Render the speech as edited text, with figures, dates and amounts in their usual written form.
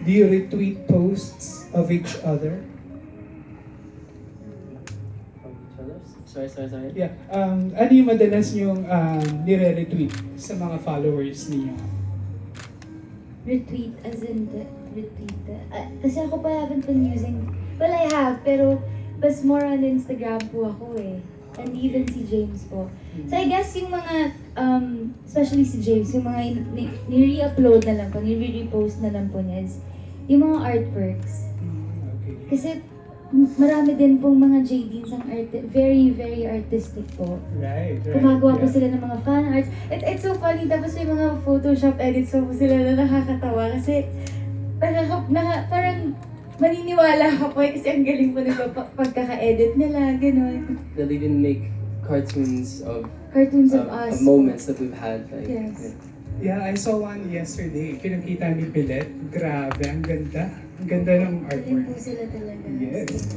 Do you retweet posts of each other? Sorry. Yeah. Ano yung madalas yung nire-retweet sa mga followers niyo? Retweet, as in, retweet. Kasi ako pa haven't been using, well, I have, pero mas more on Instagram po ako eh. And even si James po. So I guess yung mga, especially si James, yung mga ni-re-upload na lang po, ni-re-repost na lang po niya is yung mga artworks. Okay. Kasi marami din pong mga JDs ang very, very artistic po. Right. Gumagawa po yeah. sila ng mga fan arts. It's so funny, tapos may mga Photoshop edits po sila na nakakatawa kasi parang maniniwala ka po kasi ang galing po pagkaka-edit nila, gano'n. They'll even make cartoons of Cartoons of us. moments that we've had. Like, Yes. Yeah, I saw one yesterday. Pinakita ni Pilet. Grabe, ang ganda. Ang ganda ng Galing po artwork. sila talaga. Yes.